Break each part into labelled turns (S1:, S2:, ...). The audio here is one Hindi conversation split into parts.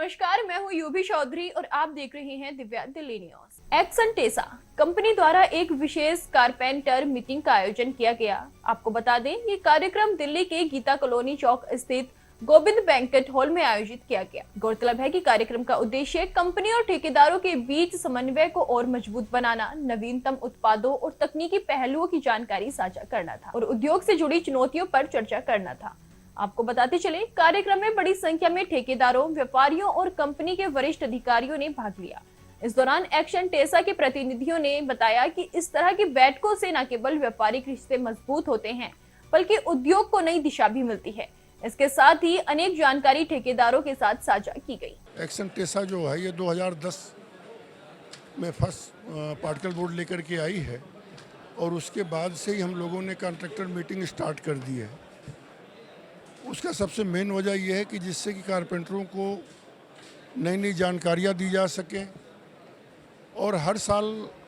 S1: नमस्कार, मैं हूं यूभी चौधरी और आप देख रहे हैं Divya Delhi news. Action Tesa company द्वारा एक विशेष कारपेंटर मीटिंग का आयोजन किया गया। आपको बता दें, ये कार्यक्रम दिल्ली के गीता कॉलोनी चौक स्थित गोविंद बैंकेट हॉल में आयोजित किया गया। गौरतलब है कि कार्यक्रम का उद्देश्य कंपनी और ठेकेदारों के बीच समन्वय को और मजबूत बनाना, नवीनतम उत्पादों और तकनीकी पहलुओं की जानकारी साझा करना था और उद्योग से जुड़ी चुनौतियों पर चर्चा करना था। आपको बताते चले, कार्यक्रम में बड़ी संख्या में ठेकेदारों, व्यापारियों और कंपनी के वरिष्ठ अधिकारियों ने भाग लिया। इस दौरान एक्शन टेसा के प्रतिनिधियों ने बताया कि इस तरह की बैठकों से न केवल व्यापारिक रिश्ते मजबूत होते हैं, बल्कि उद्योग को नई दिशा भी मिलती है। इसके साथ ही अनेक जानकारी ठेकेदारों के साथ साझा की गई।
S2: एक्शन टेसा जो है ये 2010 में फर्स्ट पार्टिकल बोर्ड लेकर के आई है और उसके बाद से ही हम लोगों ने कॉन्ट्रैक्टर मीटिंग स्टार्ट कर दी है। उसका सबसे मेन वजह यह है कि जिससे कि कारपेंटरों को नई नई जानकारियाँ दी जा सकें और हर साल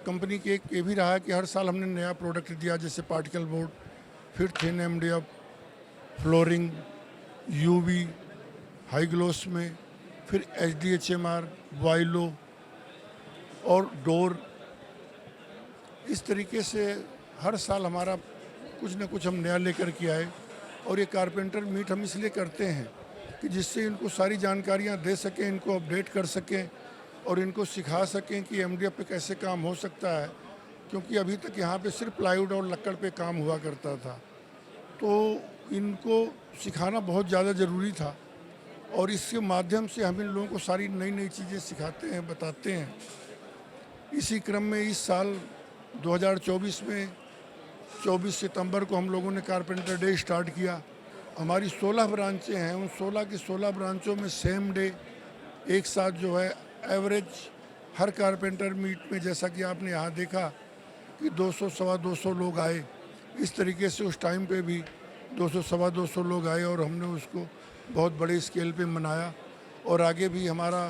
S2: कंपनी के एक ये भी रहा है कि हर साल हमने नया प्रोडक्ट दिया, जैसे पार्टिकल बोर्ड, फिर thin MDF, flooring, UV, high gloss में, फिर एचडीएचएमआर, वाइलो और डोर। इस तरीके से हर साल हमारा कुछ न कुछ हम नया लेकर के आए और ये कारपेंटर मीट हम इसलिए करते हैं कि जिससे इनको सारी जानकारियाँ दे सकें, इनको अपडेट कर सकें और इनको सिखा सकें कि एमडीएफ पे कैसे काम हो सकता है, क्योंकि अभी तक यहाँ पे सिर्फ प्लाईवुड और लक्कड़ पे काम हुआ करता था। तो इनको सिखाना बहुत ज़्यादा ज़रूरी था और इसके माध्यम से हम इन लोगों को सारी नई नई चीज़ें सिखाते हैं, बताते हैं। इसी क्रम में इस साल 2024 में 24 सितंबर को हम लोगों ने कारपेंटर डे स्टार्ट किया। हमारी 16 ब्रांचें हैं, उन 16 की 16 ब्रांचों में सेम डे एक साथ जो है एवरेज हर कारपेंटर मीट में, जैसा कि आपने यहाँ देखा कि 200 सवा 200 लोग आए। इस तरीके से उस टाइम पे भी 200 सवा 200 लोग आए और हमने उसको बहुत बड़े स्केल पे मनाया और आगे भी हमारा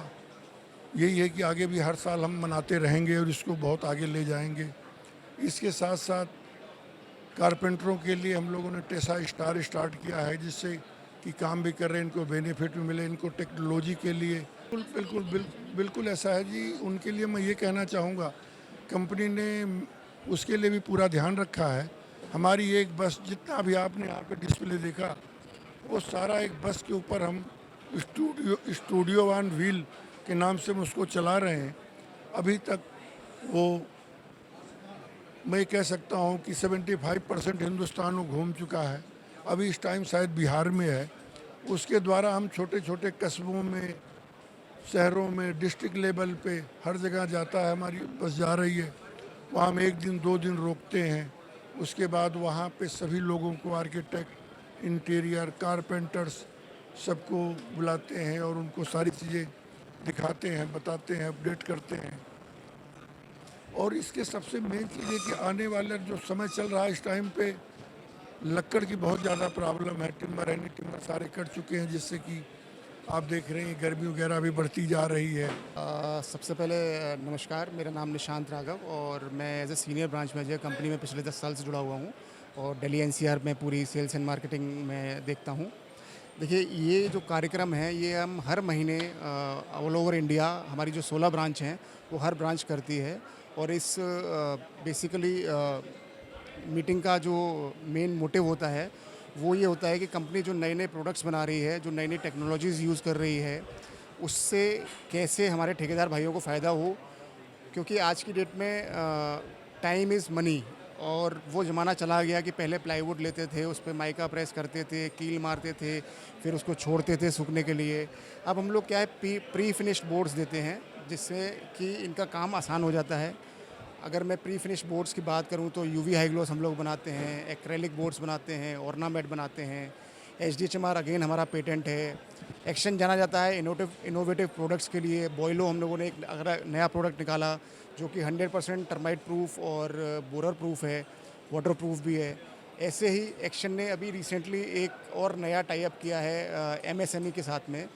S2: यही है कि आगे भी हर साल हम मनाते रहेंगे और इसको बहुत आगे ले जाएंगे। इसके साथ साथ कारपेंटरों के लिए हम लोगों ने टेसा स्टार स्टार्ट किया है, जिससे कि काम भी कर रहे हैं, इनको बेनिफिट भी मिले, इनको टेक्नोलॉजी के लिए। बिल्कुल ऐसा है जी। उनके लिए मैं ये कहना चाहूँगा, कंपनी ने उसके लिए भी पूरा ध्यान रखा है। हमारी एक बस, जितना भी आपने यहाँ पे डिस्प्ले देखा, वो सारा एक बस के ऊपर हम स्टूडियो ऑन व्हील के नाम से हम उसको चला रहे हैं। अभी तक वो मैं कह सकता हूँ कि 75% हिंदुस्तान में घूम चुका है। अभी इस टाइम शायद बिहार में है। उसके द्वारा हम छोटे छोटे कस्बों में, शहरों में, डिस्ट्रिक्ट लेवल पे हर जगह जाता है, हमारी बस जा रही है। वहाँ हम 1 दिन 2 दिन रोकते हैं। उसके बाद वहाँ पे सभी लोगों को, आर्किटेक्ट, इंटीरियर, कारपेंटर्स, सबको बुलाते हैं और उनको सारी चीज़ें दिखाते हैं, बताते हैं, अपडेट करते हैं। और इसके सबसे मेन चीज़ है कि आने वाला जो समय चल रहा है इस टाइम पे लक्कड़ की बहुत ज़्यादा प्रॉब्लम है। टिम्बर, एनी टिम्बर सारे कट चुके हैं, जिससे कि आप देख रहे हैं गर्मी वगैरह भी बढ़ती जा रही है।
S3: सबसे पहले नमस्कार, मेरा नाम निशांत राघव और मैं as a senior branch manager company में पिछले 10 साल से जुड़ा हुआ हूँ और दिल्ली एनसीआर में पूरी सेल्स एंड मार्केटिंग में देखता हूँ। देखिए, ये जो कार्यक्रम है ये हम हर महीने ऑल ओवर इंडिया, हमारी जो 16 ब्रांच हैं वो हर ब्रांच करती है और इस बेसिकली मीटिंग का जो मेन मोटिव होता है वो ये होता है कि कंपनी जो नए नए प्रोडक्ट्स बना रही है, जो नई नई टेक्नोलॉजीज़ यूज़ कर रही है, उससे कैसे हमारे ठेकेदार भाइयों को फ़ायदा हो। क्योंकि आज की डेट में टाइम इज़ मनी और वो ज़माना चला गया कि पहले प्लाईवुड लेते थे, उस पर माइका प्रेस करते थे, कील मारते थे, फिर उसको छोड़ते थे सूखने के लिए। अब हम लोग क्या है, प्री फिनिश्ड बोर्ड्स देते हैं, जिससे कि इनका काम आसान हो जाता है। अगर मैं प्री फिनिश बोर्ड्स की बात करूं तो यूवी हाई ग्लोस हम लोग बनाते हैं, एक्रेलिक बोर्ड्स बनाते हैं, ऑर्नामेट बनाते हैं। एचडीएचएमआर अगेन हमारा पेटेंट है। एक्शन जाना जाता है इनोवेटिव प्रोडक्ट्स के लिए। बॉयलो हम लोगों ने एक नया प्रोडक्ट निकाला जो कि 100% टर्माइट प्रूफ और बोरर प्रूफ है, वाटर प्रूफ भी है। ऐसे ही एक्शन ने अभी रिसेंटली एक और नया टाई अप किया है एमएसएमई के साथ में।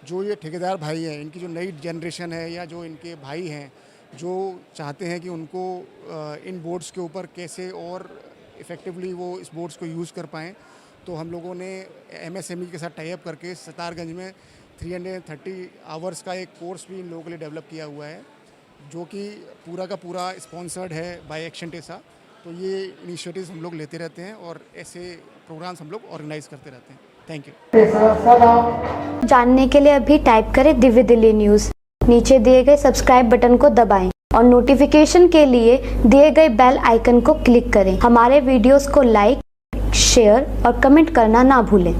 S3: जो ये ठेकेदार भाई हैं, इनकी जो नई जनरेशन है या जो इनके भाई हैं जो चाहते हैं कि उनको इन बोर्ड्स के ऊपर कैसे और इफ़ेक्टिवली वो इस बोर्ड्स को यूज़ कर पाएँ, तो हम लोगों ने एमएसएमई के साथ टाई अप करके सितारगंज में 330 आवर्स का एक कोर्स भी इन लोगों के लिए डेवलप किया हुआ है, जो कि पूरा का पूरा स्पॉन्सर्ड है बाय एक्शन टेसा। तो ये इनिशिएटिव्स हम लोग लेते रहते हैं और ऐसे प्रोग्राम्स हम लोग ऑर्गेनाइज करते रहते हैं। Thank you.
S4: जानने के लिए अभी टाइप करें दिव्य दिल्ली न्यूज़, नीचे दिए गए सब्सक्राइब बटन को दबाएं और नोटिफिकेशन के लिए दिए गए बेल आइकन को क्लिक करें। हमारे वीडियोस को लाइक, शेयर और कमेंट करना ना भूलें।